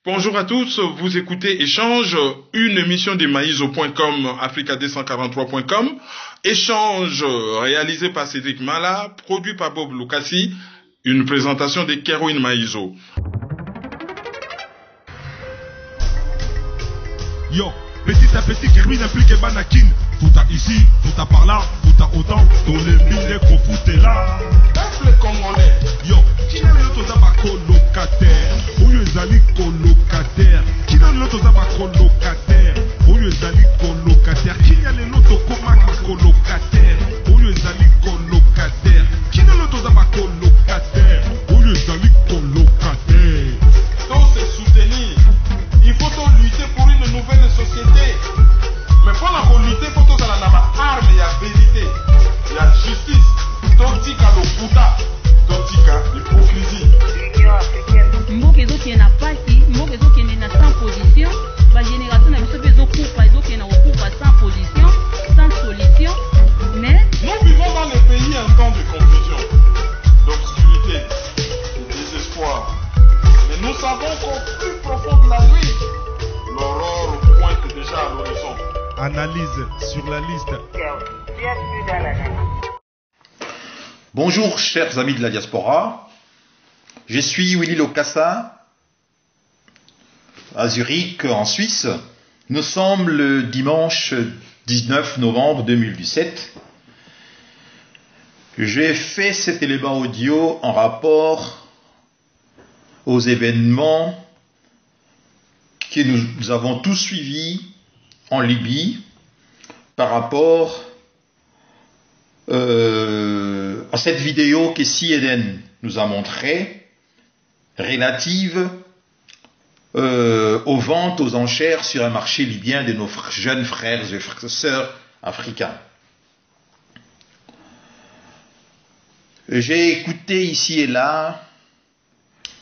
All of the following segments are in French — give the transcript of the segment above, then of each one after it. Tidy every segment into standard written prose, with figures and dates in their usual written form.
Bonjour à tous, vous écoutez Échange, une émission de Maïso.com, africad143.com. Échange réalisé par Cédric Mala, produit par Bob Lucassi, une présentation de Kerouin Maïso. Yo, petit à petit, Kerouin implique Banakin. Tout à ici, tout à par là, tout à autant, dans les mille qu'on foutait là. Peuple congolais. Yo, qui n'a l'autre à ma colocataire? Où est Ali colocataire? Qui n'a l'autre à ma colocataire? Où est Ali colocataire? Qui n'a l'autre à ma colocataire? Où est Ali colocataire? Qui n'a l'autre à ma colocataire? Où est Ali colocataire? Pour se soutenir, il faut lutter pour une nouvelle société. Mais pour la lutter, il faut que ça ait arme, il y a vérité, il y a justice. Tontika lokuta, tontika l'hypocrisie. Mbokezo qui est na parti, mbokezo qui est na sans position, la génération n'a pas besoin de couper, donc qui est na couper sans position, sans solution. Mais nous vivons dans les pays un temps de confusion, d'obscurité, de désespoir. Mais nous savons qu'au plus profond de la nuit, l'aurore pointe déjà à l'horizon. Analyse sur la liste. Bonjour chers amis de la diaspora, je suis Willy Locassa à Zurich en Suisse. Nous sommes le dimanche 19 novembre 2017. J'ai fait cet élément audio en rapport aux événements que nous avons tous suivis en Libye par rapport à cette vidéo que CNN nous a montrée relative aux ventes aux enchères sur un marché libyen de nos jeunes frères et sœurs africains. J'ai écouté ici et là,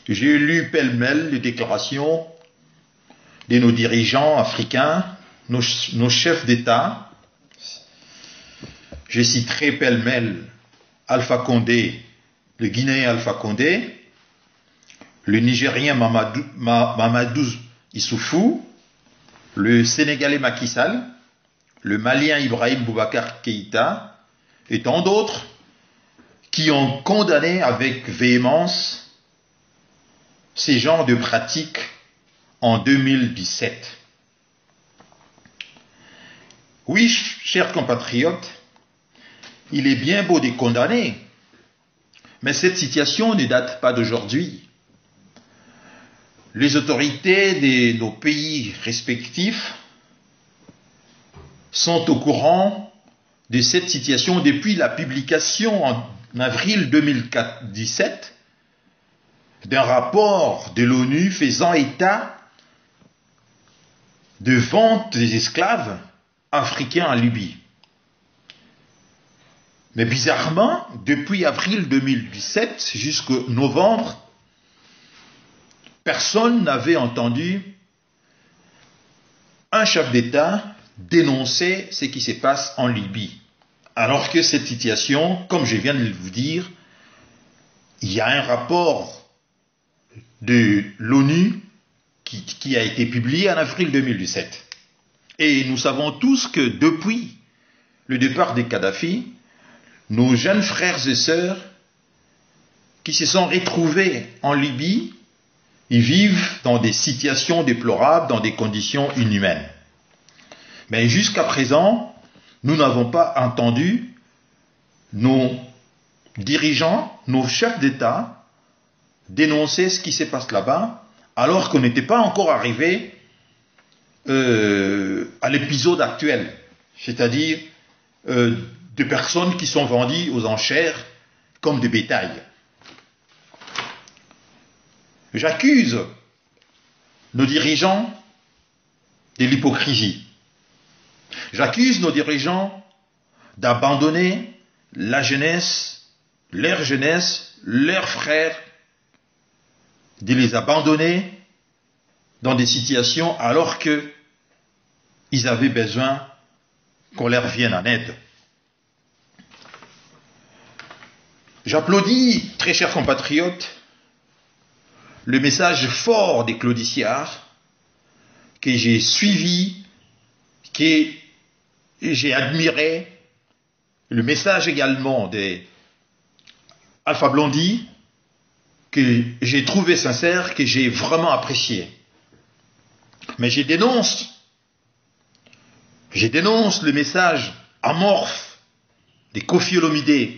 j'ai lu pêle-mêle les déclarations de nos dirigeants africains, nos chefs d'État. Je citerai pêle-mêle Alpha Condé, le Guinéen Alpha Condé, le Nigérien Mamadou Issoufou, le Sénégalais Macky Sall, le Malien Ibrahim Boubacar Keïta et tant d'autres qui ont condamné avec véhémence ces genres de pratiques en 2017. Oui, chers compatriotes, il est bien beau de condamner, mais cette situation ne date pas d'aujourd'hui. Les autorités de nos pays respectifs sont au courant de cette situation depuis la publication en avril 2017 d'un rapport de l'ONU faisant état de vente des esclaves africains en Libye. Mais bizarrement, depuis avril 2017 jusqu'au novembre, personne n'avait entendu un chef d'État dénoncer ce qui se passe en Libye. Alors que cette situation, comme je viens de vous dire, il y a un rapport de l'ONU qui a été publié en avril 2017. Et nous savons tous que depuis le départ de Kadhafi, nos jeunes frères et sœurs qui se sont retrouvés en Libye, ils vivent dans des situations déplorables, dans des conditions inhumaines. Mais jusqu'à présent, nous n'avons pas entendu nos dirigeants, nos chefs d'État dénoncer ce qui se passe là-bas, alors qu'on n'était pas encore arrivé à l'épisode actuel, c'est-à-dire de personnes qui sont vendues aux enchères comme des bétail. J'accuse nos dirigeants de l'hypocrisie. J'accuse nos dirigeants d'abandonner la jeunesse, leurs frères, de les abandonner dans des situations alors qu'ils avaient besoin qu'on leur vienne en aide. J'applaudis, très chers compatriotes, le message fort des claudiciards que j'ai suivi, que j'ai admiré, le message également des Alpha Blondy, que j'ai trouvé sincère, que j'ai vraiment apprécié. Mais je dénonce le message amorphe des Koffi Olomide.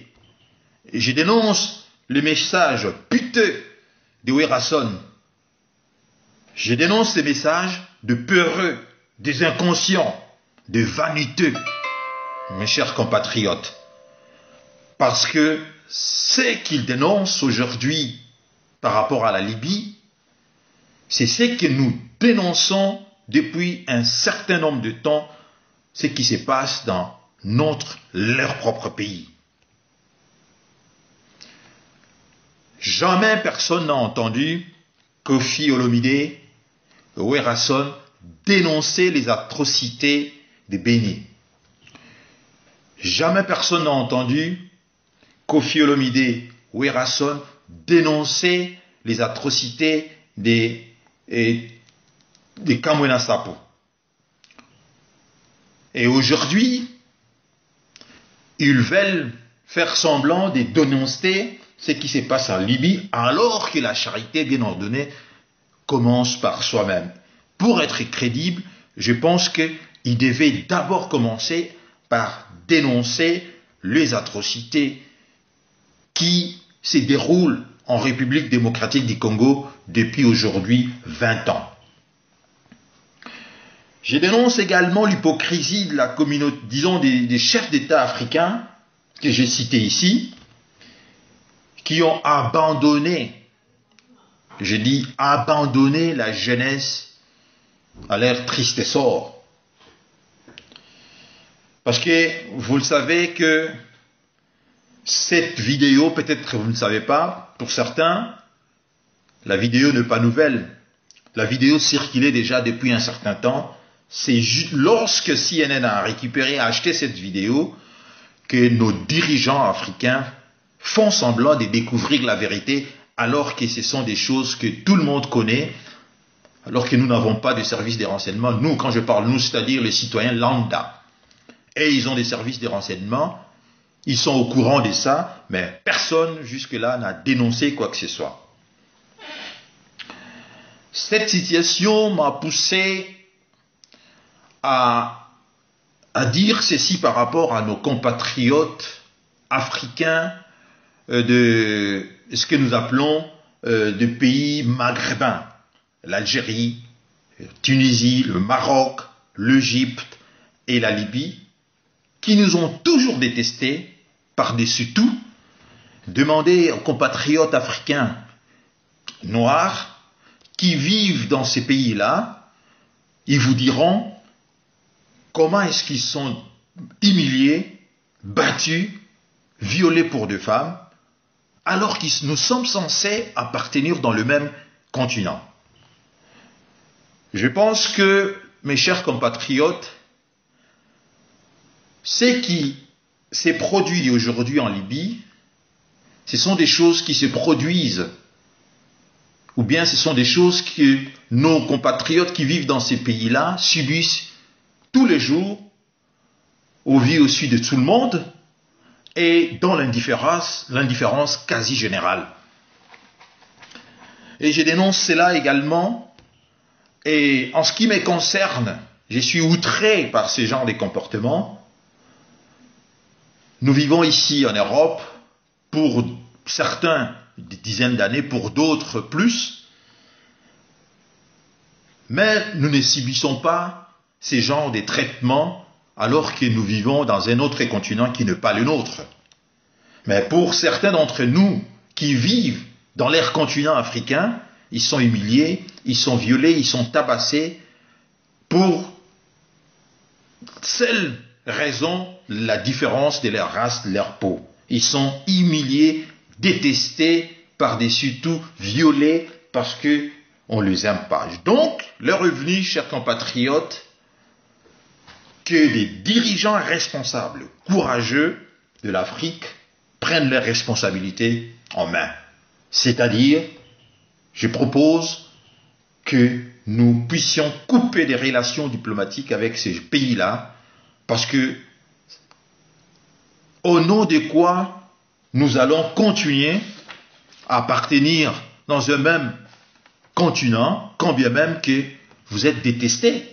Je dénonce le message piteux de Werason. Je dénonce les messages de peureux, des inconscients, de vaniteux, mes chers compatriotes. Parce que ce qu'ils dénoncent aujourd'hui par rapport à la Libye, c'est ce que nous dénonçons depuis un certain nombre de temps, ce qui se passe dans leur propre pays. Jamais personne n'a entendu Koffi Olomide, Werason dénoncer les atrocités de Béni. Jamais personne n'a entendu Koffi Olomide, Werason dénoncer les atrocités des Kamwena Sapo. Et aujourd'hui, ils veulent faire semblant de dénoncer ce qui se passe en Libye, alors que la charité bien ordonnée commence par soi-même. Pour être crédible, je pense qu'il devait d'abord commencer par dénoncer les atrocités qui se déroulent en République démocratique du Congo depuis aujourd'hui 20 ans. Je dénonce également l'hypocrisie de la communauté, disons des chefs d'État africains, que j'ai cités ici, qui ont abandonné, je dis abandonné la jeunesse à leur triste sort. Parce que vous le savez que cette vidéo, peut-être que vous ne savez pas, pour certains, la vidéo n'est pas nouvelle. La vidéo circulait déjà depuis un certain temps. C'est lorsque CNN a récupéré, a acheté cette vidéo, que nos dirigeants africains font semblant de découvrir la vérité, alors que ce sont des choses que tout le monde connaît, alors que nous n'avons pas de services de renseignement. Nous, quand je parle nous, c'est-à-dire les citoyens lambda. Et ils ont des services de renseignement, ils sont au courant de ça, mais personne jusque-là n'a dénoncé quoi que ce soit. Cette situation m'a poussé à dire ceci par rapport à nos compatriotes africains de ce que nous appelons de pays maghrébins, l'Algérie, la Tunisie, le Maroc, l'Égypte et la Libye, qui nous ont toujours détestés par-dessus tout. Demandez aux compatriotes africains noirs qui vivent dans ces pays-là, ils vous diront comment est-ce qu'ils sont humiliés, battus, violés pour des femmes, alors que nous sommes censés appartenir dans le même continent. Je pense que, mes chers compatriotes, ce qui s'est produit aujourd'hui en Libye, ce sont des choses qui se produisent, ou bien ce sont des choses que nos compatriotes qui vivent dans ces pays-là subissent tous les jours, au vu aussi de tout le monde, et dans l'indifférence quasi générale. Et je dénonce cela également, et en ce qui me concerne, je suis outré par ce genre de comportements. Nous vivons ici en Europe, pour certains des dizaines d'années, pour d'autres plus, mais nous ne subissons pas ces genres de traitements alors que nous vivons dans un autre continent qui n'est pas le nôtre. Mais pour certains d'entre nous qui vivent dans leur continent africain, ils sont humiliés, ils sont violés, ils sont tabassés pour seule raison, la différence de leur race, de leur peau. Ils sont humiliés, détestés, par-dessus tout, violés parce qu'on ne les aime pas. Donc, l'heure est venue, chers compatriotes, que les dirigeants responsables, courageux de l'Afrique, prennent leurs responsabilités en main. C'est-à-dire je propose que nous puissions couper les relations diplomatiques avec ces pays-là, parce que au nom de quoi nous allons continuer à appartenir dans un même continent, quand bien même que vous êtes détestés.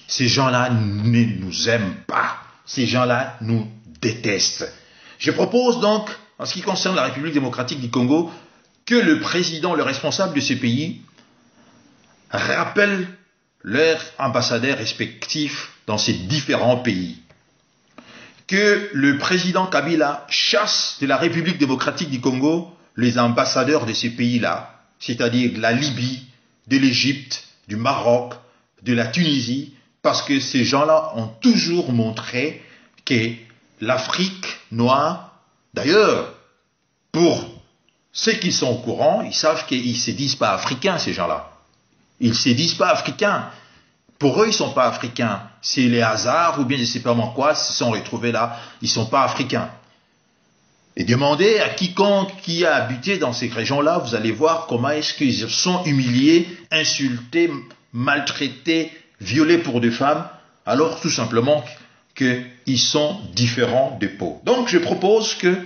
Ces gens-là ne nous aiment pas. Ces gens-là nous détestent. Je propose donc, en ce qui concerne la République démocratique du Congo, que le président, le responsable de ce pays, rappelle leurs ambassadeurs respectifs dans ces différents pays. Que le président Kabila chasse de la République démocratique du Congo les ambassadeurs de ces pays-là, c'est-à-dire de la Libye, de l'Égypte, du Maroc, de la Tunisie, parce que ces gens-là ont toujours montré que l'Afrique noire, d'ailleurs, pour ceux qui sont au courant, ils savent qu'ils ne se disent pas africains, ces gens-là. Ils ne se disent pas africains. Pour eux, ils ne sont pas africains. C'est les hasards ou bien je ne sais pas quoi, ils se sont retrouvés là, ils ne sont pas africains. Et demandez à quiconque qui a habité dans ces régions-là, vous allez voir comment est-ce qu'ils sont humiliés, insultés, maltraités, violés pour des femmes, alors tout simplement qu'ils sont différents de peau. Donc je propose que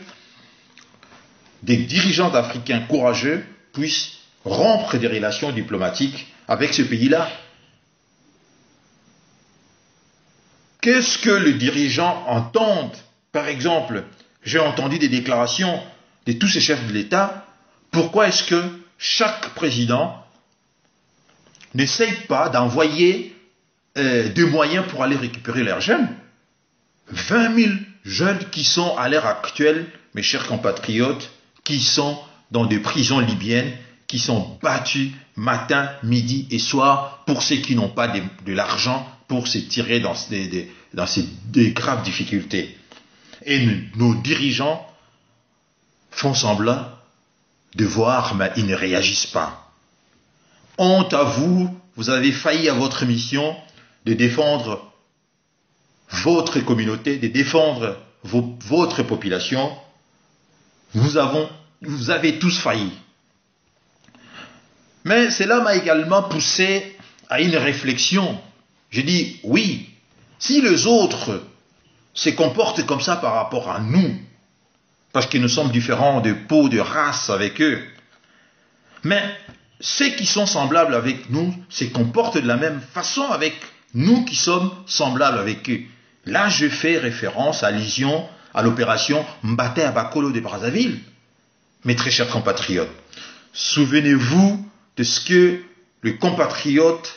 des dirigeants africains courageux puissent rompre des relations diplomatiques avec ce pays-là. Qu'est-ce que les dirigeants entendent? Par exemple, j'ai entendu des déclarations de tous ces chefs de l'État. Pourquoi est-ce que chaque président n'essaye pas d'envoyer des moyens pour aller récupérer leurs jeunes? 20 000 jeunes qui sont à l'heure actuelle, mes chers compatriotes, qui sont dans des prisons libyennes, qui sont battus matin, midi et soir pour ceux qui n'ont pas de l'argent pour se tirer dans des graves difficultés. Et nos dirigeants font semblant de voir, mais ils ne réagissent pas. Honte à vous, vous avez failli à votre mission de défendre votre communauté, de défendre votre population. Vous avez tous failli. Mais cela m'a également poussé à une réflexion. Je dis, oui, si les autres se comportent comme ça par rapport à nous, parce que nous sommes différents de peau, de race avec eux, mais ceux qui sont semblables avec nous se comportent de la même façon avec nous qui sommes semblables avec eux. Là, je fais référence, allusion à l'opération Mbate à Bakolo de Brazzaville. Mes très chers compatriotes, souvenez-vous de ce que les compatriotes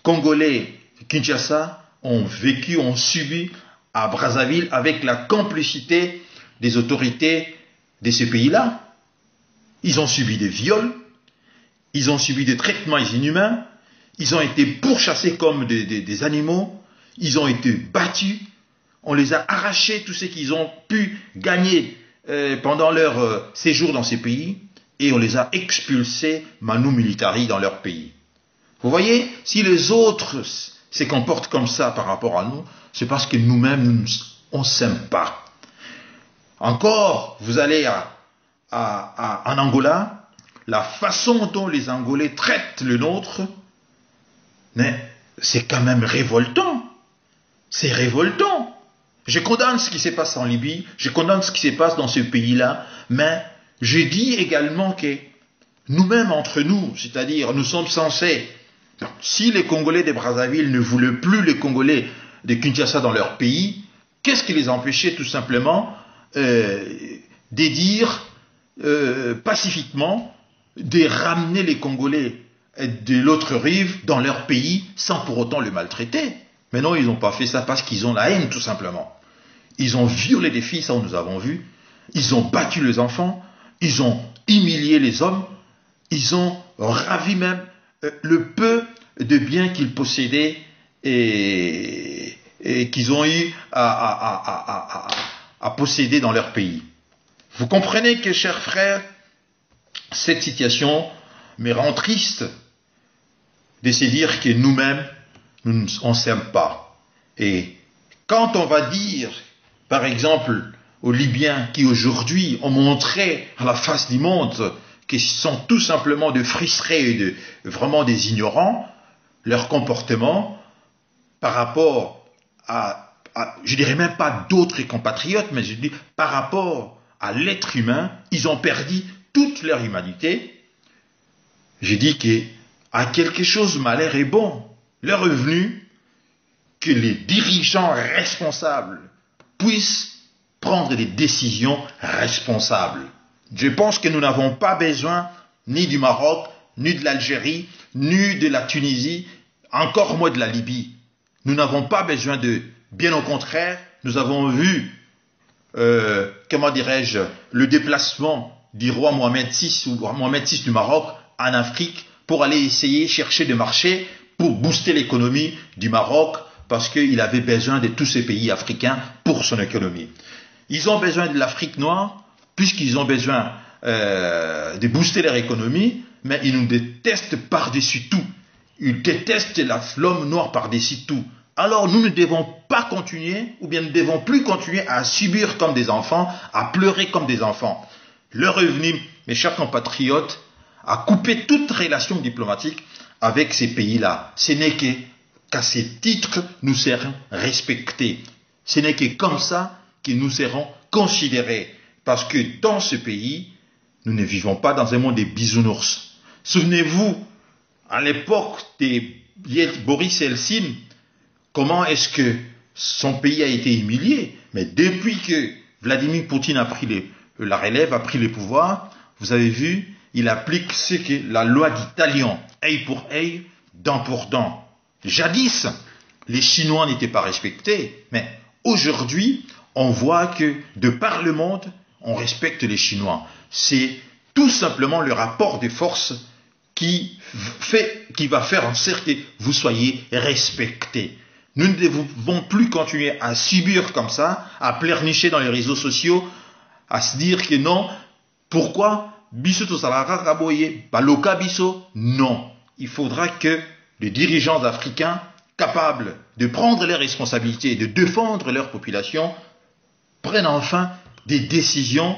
congolais de Kinshasa ont vécu, ont subi à Brazzaville avec la complicité des autorités de ce pays-là. Ils ont subi des viols, ils ont subi des traitements inhumains, ils ont été pourchassés comme des animaux, ils ont été battus, on les a arrachés tout ce qu'ils ont pu gagner pendant leur séjour dans ces pays, et on les a expulsés manu militari dans leur pays. Vous voyez, si les autres se comportent comme ça par rapport à nous, c'est parce que nous-mêmes, on ne s'aime pas. Encore, vous allez en Angola, la façon dont les Angolais traitent le nôtre, mais c'est quand même révoltant. C'est révoltant. Je condamne ce qui se passe en Libye, je condamne ce qui se passe dans ce pays-là, mais je dis également que nous-mêmes entre nous, c'est-à-dire nous sommes censés, si les Congolais de Brazzaville ne voulaient plus les Congolais de Kinshasa dans leur pays, qu'est-ce qui les empêchait tout simplement de dire pacifiquement de ramener les Congolais de l'autre rive dans leur pays sans pour autant le maltraiter? Mais non, ils n'ont pas fait ça parce qu'ils ont la haine tout simplement. Ils ont violé des filles, ça nous avons vu. Ils ont battu les enfants. Ils ont humilié les hommes. Ils ont ravi même le peu de biens qu'ils possédaient et qu'ils ont eu à posséder dans leur pays. Vous comprenez que, chers frères, cette situation me rend triste de se dire que nous-mêmes, on ne s'aime pas. Et quand on va dire, par exemple, aux Libyens qui aujourd'hui ont montré à la face du monde qui sont tout simplement de frustrés et vraiment des ignorants, leur comportement par rapport je dirais même pas d'autres compatriotes, mais je dis par rapport à l'être humain, ils ont perdu toute leur humanité. Je dis qu'à quelque chose m'a l'air est bon. Leur revenu, que les dirigeants responsables puissent prendre des décisions responsables. Je pense que nous n'avons pas besoin ni du Maroc, ni de l'Algérie, ni de la Tunisie, encore moins de la Libye. Nous n'avons pas besoin d'eux. Bien au contraire, nous avons vu, comment dirais-je, le déplacement du roi Mohamed VI ou Mohamed VI du Maroc en Afrique pour aller essayer chercher des marchés pour booster l'économie du Maroc parce qu'il avait besoin de tous ces pays africains pour son économie. Ils ont besoin de l'Afrique noire puisqu'ils ont besoin de booster leur économie, mais ils nous détestent par-dessus tout. Ils détestent l'homme noir par-dessus tout. Alors nous ne devons pas continuer, ou bien nous ne devons plus continuer à subir comme des enfants, à pleurer comme des enfants. Le revenu, mes chers compatriotes, a coupé toute relation diplomatique avec ces pays-là. Ce n'est qu'à ces titres nous serons respectés. Ce n'est que comme ça que nous serons considérés. Parce que dans ce pays, nous ne vivons pas dans un monde des bisounours. Souvenez-vous, à l'époque de Boris Eltsine, comment est-ce que son pays a été humilié? Mais depuis que Vladimir Poutine a pris la relève, a pris le pouvoir, vous avez vu, il applique ce que la loi dit talion, œil pour œil, dent pour dent. Jadis, les Chinois n'étaient pas respectés, mais aujourd'hui, on voit que de par le monde, on respecte les Chinois. C'est tout simplement le rapport de force qui va faire en sorte que vous soyez respectés. Nous ne devons plus continuer à subir comme ça, à pleurnicher dans les réseaux sociaux, à se dire que non, pourquoi biso to salara kaboye, baloka biso? Non. Il faudra que les dirigeants africains, capables de prendre leurs responsabilités et de défendre leur population, prennent enfin des décisions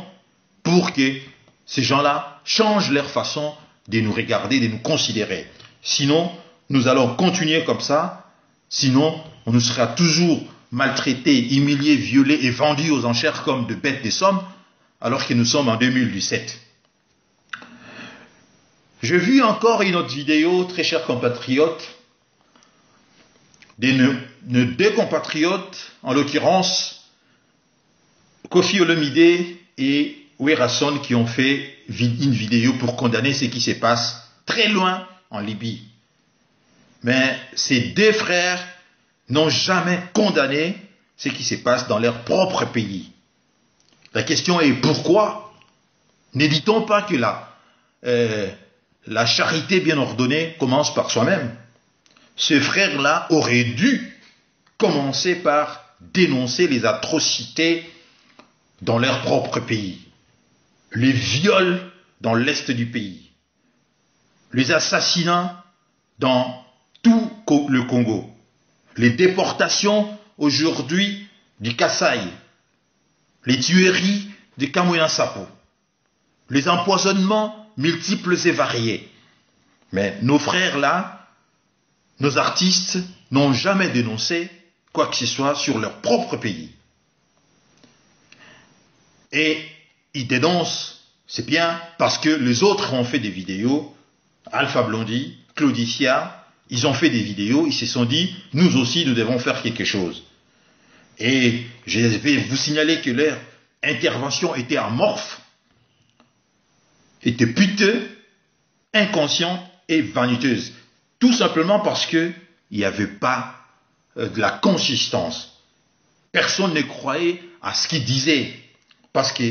pour que ces gens-là changent leur façon de nous regarder, de nous considérer. Sinon, nous allons continuer comme ça. Sinon, on nous sera toujours maltraités, humiliés, violés et vendus aux enchères comme de bêtes de somme, alors que nous sommes en 2017. J'ai vu encore une autre vidéo, très chers compatriotes, de deux compatriotes, en l'occurrence Kofi Olomide et Werrason, qui ont fait une vidéo pour condamner ce qui se passe très loin en Libye. Mais ces deux frères n'ont jamais condamné ce qui se passe dans leur propre pays. La question est pourquoi? Ne dit-on pas que la charité bien ordonnée commence par soi-même? Ces frères-là auraient dû commencer par dénoncer les atrocités dans leur propre pays, les viols dans l'est du pays, les assassinats dans tout le Congo, les déportations aujourd'hui du Kasaï, les tueries de Kamwina Sapo, les empoisonnements multiples et variés. Mais nos frères là, nos artistes n'ont jamais dénoncé quoi que ce soit sur leur propre pays. Et ils dénoncent, c'est bien, parce que les autres ont fait des vidéos, Alpha Blondy, Claudicia, ils ont fait des vidéos, ils se sont dit, nous aussi nous devons faire quelque chose. Et je vais vous signaler que leur intervention était amorphe, était piteux, inconsciente et vaniteuse. Tout simplement parce qu'il n'y avait pas de la consistance. Personne ne croyait à ce qu'ils disaient. Parce que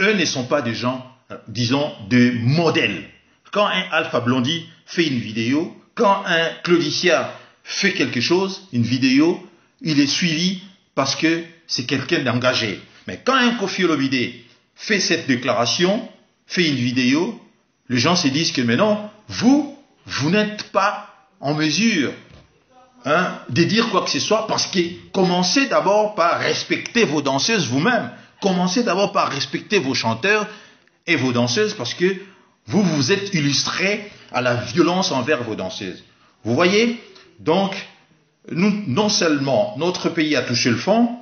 eux ne sont pas des gens, disons, de modèles. Quand un Alpha Blondy fait une vidéo, quand un Claudicia fait quelque chose, une vidéo, il est suivi parce que c'est quelqu'un d'engagé. Mais quand un Kofi Olomide fait cette déclaration, fait une vidéo, les gens se disent que mais non, vous n'êtes pas en mesure de dire quoi que ce soit, parce que commencez d'abord par respecter vos danseuses vous-même. Commencez d'abord par respecter vos chanteurs et vos danseuses, parce que vous vous êtes illustré à la violence envers vos danseuses. Vous voyez? Donc, nous, non seulement notre pays a touché le fond,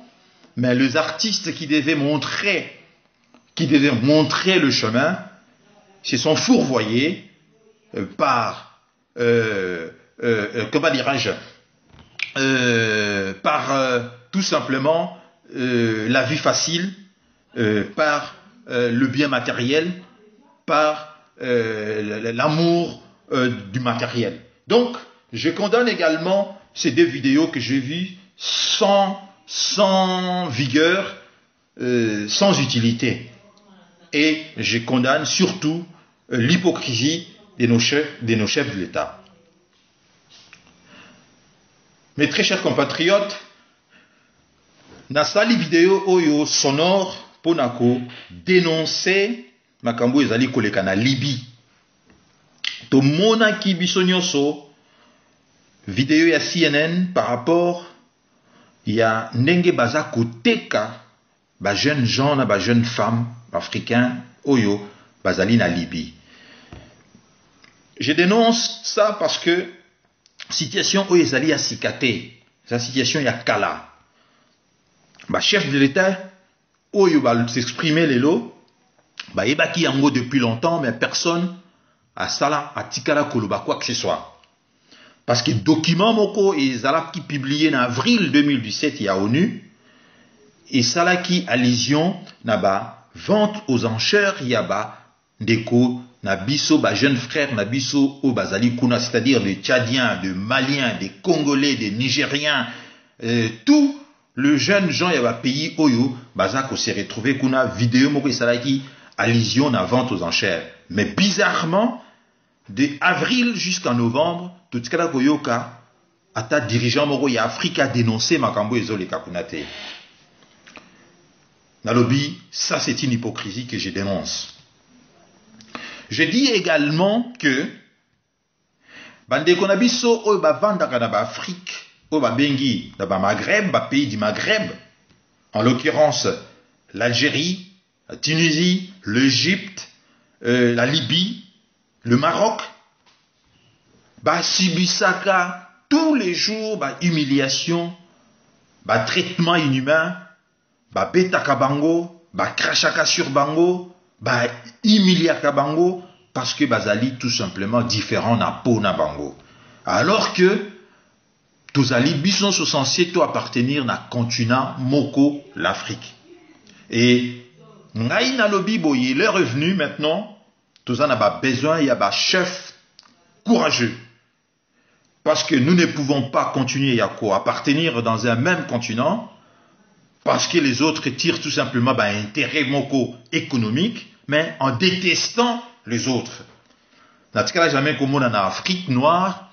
mais les artistes qui devaient montrer le chemin se sont fourvoyés par, comment dirais-je, par tout simplement la vie facile, par le bien matériel, par l'amour du matériel. Donc, je condamne également ces deux vidéos que j'ai vues sans vigueur, sans utilité. Et je condamne surtout l'hypocrisie de nos chefs de l'État. Mes très chers compatriotes, nasali vidéo oyo sonore ponako dénoncer makambo ezali koleka na Libye. To mona ki biso nyonso vidéo ya CNN par rapport ya ndenge baza koteka ba jeunes gens na ba jeunes femmes africains oyo bazali na Libye. Je dénonce ça parce que situation oyo ezali ya sikate, sa situation ya kala. Ba chef de l'État oyo ba s'exprimer lelo ba yebaki yango depuis longtemps, mais personne a sala atikala koloba quoi que ce soit. Parce que document moko ezala qui publié en avril 2017 ya ONU et sala qui allusion na ba vente aux enchères ya ba ndeko na biso ba jeunes frères na biso o bazali kuna, c'est-à-dire des Tchadiens, des Maliens, des Congolais, des Nigériens, tout le jeune gens ya ba pays oyo bazako se retrouver kuna vidéo moko sala qui allusion na vente aux enchères. Mais bizarrement, de avril jusqu'en novembre, tout ce que goyoka ata dirigeant moko ya Afrique a dénoncé makambo ezoleka kunate. Nalobi, ça c'est une hypocrisie que je dénonce. Je dis également que bandeko na biso oyo bavandaka na ba Afrique, oyo babengi na ba Maghreb, ba pays du Maghreb, en l'occurrence l'Algérie, la Tunisie, l'Égypte, la Libye, le Maroc, bah subissaka tous les jours bah humiliation, bah traitement inhumain, bah betaka bango, bah crachaka sur bango, bah humiliaka bango parce que bazali tout simplement différent na po na bango. Alors que tozali bison sont censés to appartenir na continent moko l'Afrique. Et ngai na lobi boye les revenus maintenant. Tout ça n'a pas besoin, il y a un chef courageux. Parce que nous ne pouvons pas continuer à appartenir dans un même continent, parce que les autres tirent tout simplement un intérêt moko économique, mais en détestant les autres. Dans ce cas-là, jamais comme on en Afrique noire,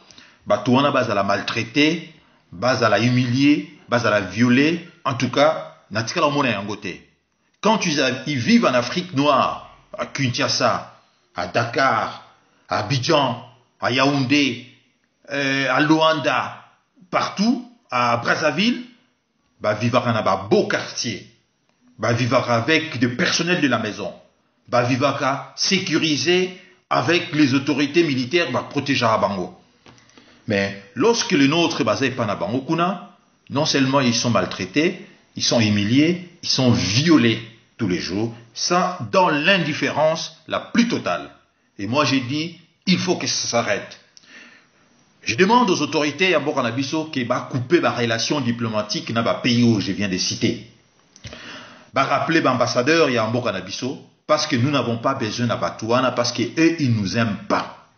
tout on a base à la maltraiter, base à la humilier, base à la violer. En tout cas, dans ce cas-là, on est en côté. Quand ils vivent en Afrique noire, à Kinshasa, à Dakar, à Abidjan, à Yaoundé, à Luanda, partout, à Brazzaville, vivre dans un beau quartier, vivre avec des personnels de la maison, vivre sécurisé avec les autorités militaires, protéger à Bango. Mais lorsque les nôtres basés pas na Bango kuna, non seulement ils sont maltraités, ils sont humiliés, ils sont violés tous les jours, ça dans l'indifférence la plus totale. Et moi j'ai dit, il faut que ça s'arrête. Je demande aux autorités à Bokanabiso qui va couper la relation diplomatique dans le pays où je viens de citer. Va rappeler l'ambassadeur et à Bokanabiso parce que nous n'avons pas besoin de Batouana parce qu'eux ils nous aiment pas.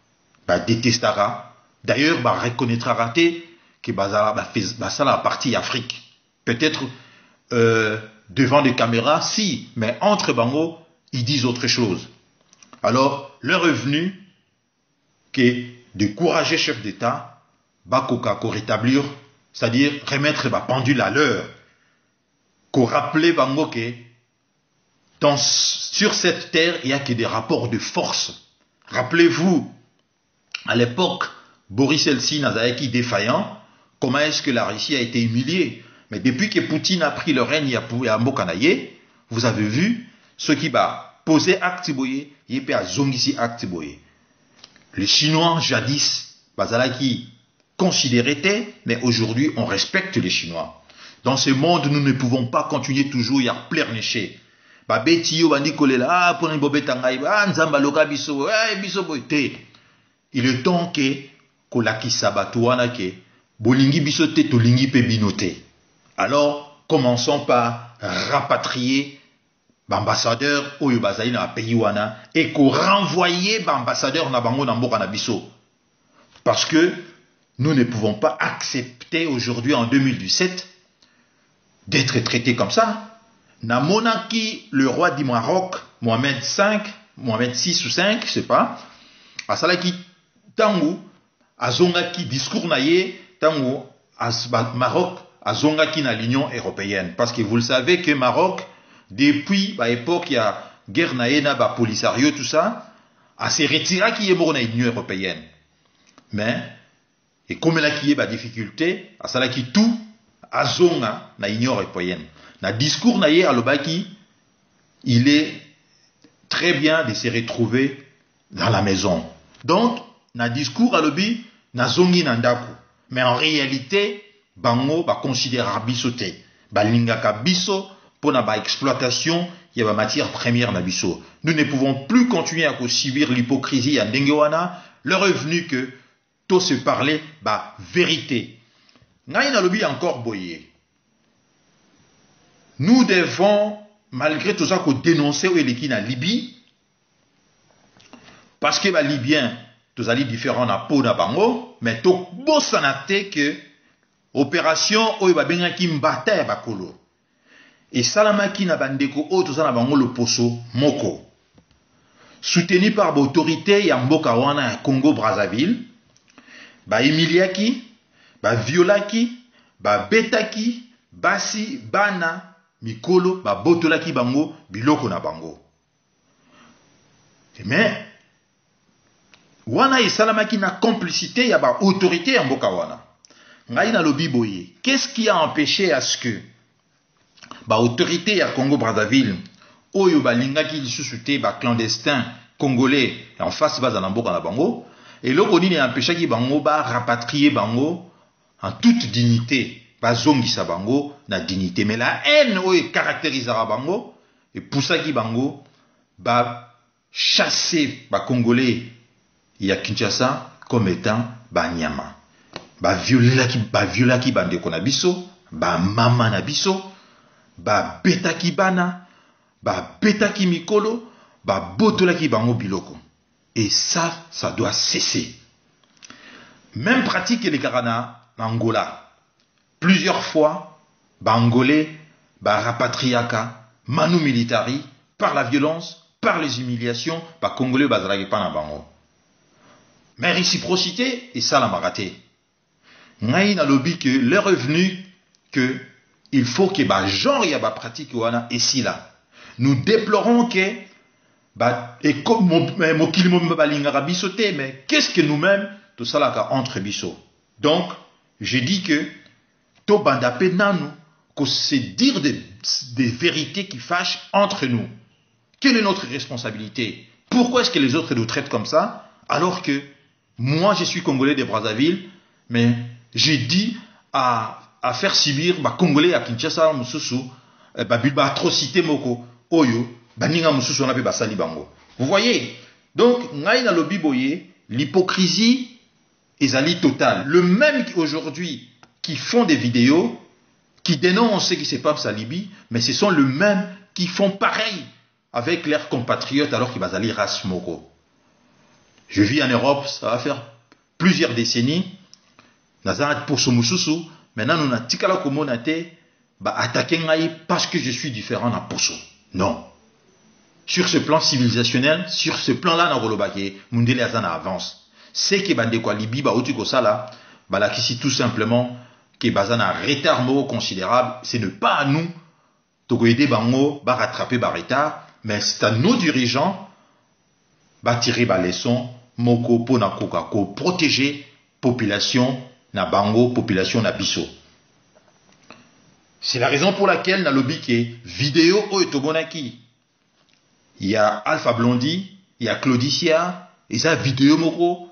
Va détestera. D'ailleurs, va reconnaîtra raté que ça la partie Afrique. Peut-être devant des caméras, si, mais entre Bango, ils disent autre chose. Alors, le revenu que de courageux chefs d'État, Bakoka, qu'on rétablir, c'est-à-dire remettre la pendule à l'heure, qu'on rappelle Bango que sur cette terre, il n'y a que des rapports de force. Rappelez-vous, à l'époque, Boris Eltsine Nazareki défaillant, comment est-ce que la Russie a été humiliée? Mais depuis que Poutine a pris le règne à Mbokanaye, vous avez vu ce qui va poser acte boyer, yépe a zongisi acte boye. Les Chinois, jadis, bazalaki considérés, mais aujourd'hui, on respecte les Chinois. Dans ce monde, nous ne pouvons pas continuer toujours, il y a pleurnicher. Babeti yo bandi kolela, ah, pour un bobé tangaï, ah, nzamba loka biso, eh, biso boite. Il est temps que, kolaki sabatuana ke, bolingi biso te, tolingi pe binote. Alors, commençons par rapatrier l'ambassadeur oyo bazali na pays wana et qu'on renvoyer l'ambassadeur na bango na mboka na biso. Parce que nous ne pouvons pas accepter aujourd'hui en 2017 d'être traités comme ça. Na monaki, le roi du Maroc, Mohamed V, Mohamed VI ou 5, je sais pas, asalaki tangu azongaki discours na ye tangu Maroc azongaki na l'Union européenne. Parce que vous le savez que Maroc, depuis l'époque, il y a guerre naïna, Polisario, tout ça, a se retiré qui est mort dans l'Union européenne. Mais, et comme il y a des difficultés, à ça qui tout, à zonga, dans l'Union européenne. Dans le discours naïe à l'Obaki, il est très bien de se retrouver dans la maison. Donc, dans le discours à l'Obi, na zongi nandaku. Mais en réalité, bango, considère bisote, lingaka biso, pour la exploitation, il y a la matière première na biso. Nous ne pouvons plus continuer à subir l'hypocrisie à Ndengewana, le revenu que tout se parler, vérité. Naïna lobi encore boyé. Nous devons, malgré tout ça, dénoncer où na Libye, parce que les Libyens, tous les différents na po na bango, mais tout beau sanate que opération où il va bien qui mbata bakolo. Et salamaki na bandeko o tozana bango le poso moko. Soutenu par l'autorité ya mboka wana ya Congo Brazzaville, emiliaki, violaki, betaki, basi, bana, mikolo, botolaki bango, biloko na bango. Mais wana et salamaki na complicité ya autorité ya mboka wana. Ngai na lobi boye. Qu'est-ce qui a empêché à ce que autorité à Congo Brazzaville oyo balingaki lisusu te clandestin congolais en face base na mboka na bango et loko nini empêchaki bango rapatrier bango en toute dignité bazongisa bango na dignité, mais la haine oyo caractérisera bango et poussaki bango chasser congolais ya Kinshasa comme étant banyama, violaki bandeko na biso, mama na biso, betaki bana, betaki mikolo, botolaki bango biloko. Et ça doit cesser. Même pratique les Karana en Angola. Plusieurs fois, Angolais, rapatriaka, manu militari, par la violence, par les humiliations, Congolais, bazalaki pa na bango. Mais réciprocité, et ça la maraté. Ngai na lobi que le revenu que il faut que genre y a pratique wana et si là. Nous déplorons que et comme mais qu'est-ce que nous-mêmes tout ça là entre biso. Donc je dis que to bandapé nanu que c'est dire des vérités qui fâchent entre nous. Quelle est notre responsabilité? Pourquoi est-ce que les autres nous traitent comme ça alors que moi je suis Congolais de Brazzaville, mais j'ai dit à faire subir Congolais à Kinshasa mususu atrocité moko oyo baninga mususu na pe basali bango. Vous voyez? Donc ngai na lobi boye, l'hypocrisie ezali totale. Le même aujourd'hui qui font des vidéos qui dénoncent ce qui se passe à Libye, mais ce sont le même qui font pareil avec leurs compatriotes alors qu'ils basali race moko. Je vis en Europe, ça va faire plusieurs décennies. Nazat pour ce mususu. Maintenant, nous n'avons pas communauté attaquer parce que je suis différent na poso. Non. Sur ce plan civilisationnel, sur ce plan-là, na rolobake, mundele azana avance. C'est que bande quoi Libye otiko sala, lakisi tout simplement que bazana retard moko considérable, c'est ne pas à nous de aider bango rattraper retard, mais c'est à nos dirigeants tirer leçon moko pona koka ko protéger population na bango, population na biso. C'est la raison pour laquelle na lobby qui est vidéo o etobonaki. Il y a Alpha Blondy, il y a Claudicia, et ça vidéo moko,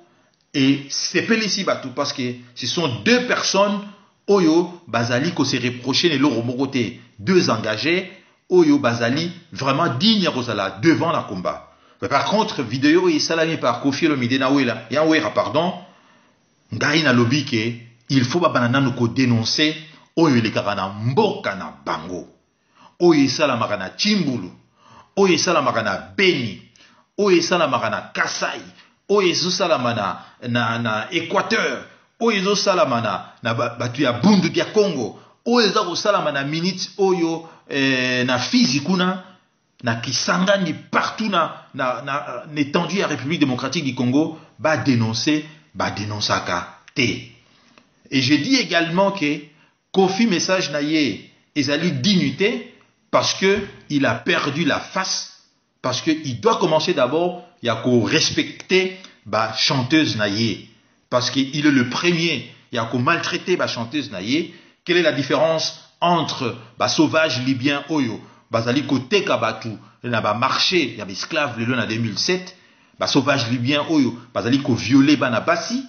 et c'est Pélissi Batou, parce que ce sont deux personnes, Oyo, Bazali, qui se reprochent les loro mokoté, deux engagés, Oyo, Bazali, vraiment dignes Rosala, devant la combat. Mais par contre, vidéo, et salami par Kofi Olomide na Wela, ya Wera, pardon, Ngai na lobby ke, il faut banana nous dénoncer, Oyo le karana mboka na bango. Oyo sala magana Chimbulu, Oyo sala magana Beni, Oyo sala magana Kasai, Oyo sala na Équateur, Oyo sala na batu ya Bundu dia Congo, Oyo sala na minute Oyo na Fizi kuna, na Kisangani partout na étendue à République démocratique du Congo, ba dénoncer ka te. Et je dis également que Kofi message naye ezali dignité parce que il a perdu la face, parce que il doit commencer d'abord il y a qu'au respecter ba chanteuse naye parce que il est le premier il y a qu'au maltraiter ba chanteuse naye. Quelle est la différence entre ba sauvage libyen oyo bazali côté kabatu na ba marché ya esclave le en 2007 ba sauvage libyen oyo bazali ko violer bana basi.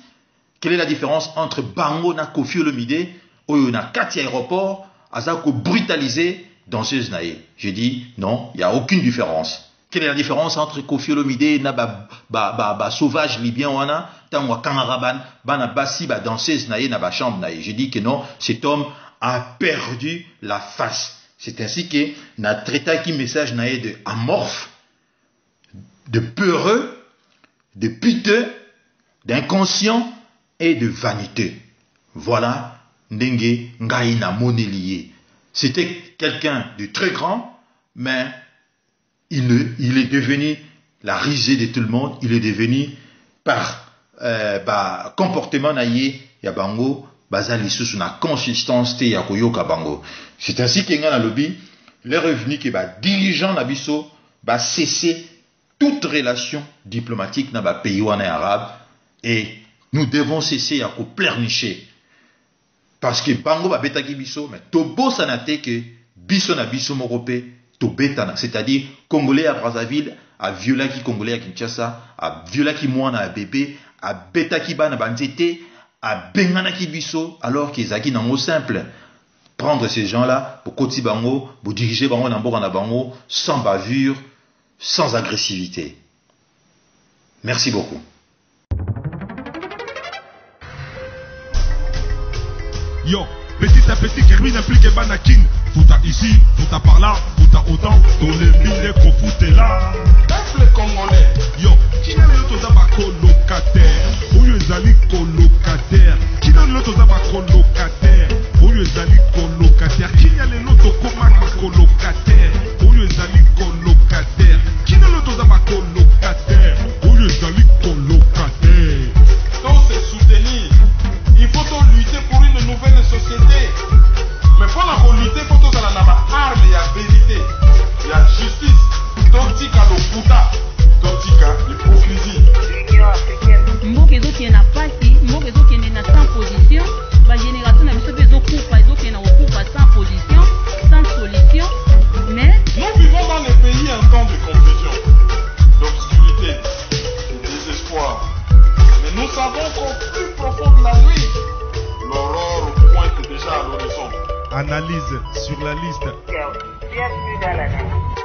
Quelle est la différence entre bango na Kofi Olomide oyo na kati aéroport azako brutaliser danseuse naye? Je dis non, il y a aucune différence. Quelle est la différence entre Kofi Olomide na ba sauvage libyen wana tangwa kamaraban bana basi ba danseuse naye na ba chambre naye? Je dis que non, cet homme a perdu la face. C'est ainsi que na traité qui message naye de amorphe, de peureux, de piteux, d'inconscient et de vanité. Voilà Ndenge Ngai na monelié. C'était quelqu'un de très grand, mais il est devenu la risée de tout le monde. Il est devenu par comportement naïe ya bango bazali sous na consistance te ya koyoka bango. C'est ainsi que ngana lobby les revenus que dirigeant na biso ba cesser toute relation diplomatique na ba pays wana arabe, et nous devons cesser à pleurnicher parce que bango ba betaki biso mais tobo sanate que biso na biso morope to betana, c'est-à-dire congolais à Brazzaville a violé qui congolais à Kinshasa a violé qui mwana à bébé a betaki bana banzete a bengana ki biso, alors qu'ils zaki nango simple prendre ces gens-là pour koti bango pour diriger bango na mboka na bango sans bavure, sans agressivité. Merci beaucoup. Yo, petit à petit, Kerwin implique Banakin. Fouta ici, fouta par là, fouta autant. Dans les mille qu'on foutait là. Peuple congolais. Yo, qui n'a l'autre zaba colocataire? Oyo ezali colocataire. Qui n'a l'autre zaba colocataire? Oyo ezali colocataire. Qui n'a l'autre koma colocataire? Oyo ezali colocataire. Qui n'a l'autre zaba colocataire? Oyo ezali colocataire. Donc c'est soutenir. Il faut lutter pour une nouvelle société. Mais pour la lutter, il faut que la arme, il y a vérité, il y a justice. Tontika le Bouddha, tontika l'hypocrisie. Mboka ezokende na pasi, mboka ezokende na sans position, ba génération na biso ezokufa, ezokende na kokufa sans position, sans solution. Mais nous vivons dans les pays un temps de confusion, d'obscurité, de désespoir. Mais nous savons qu'au plus profond de la nuit, l'aurore pointe déjà à l'horizon. Analyse sur la liste. Bienvenue dans la nuit.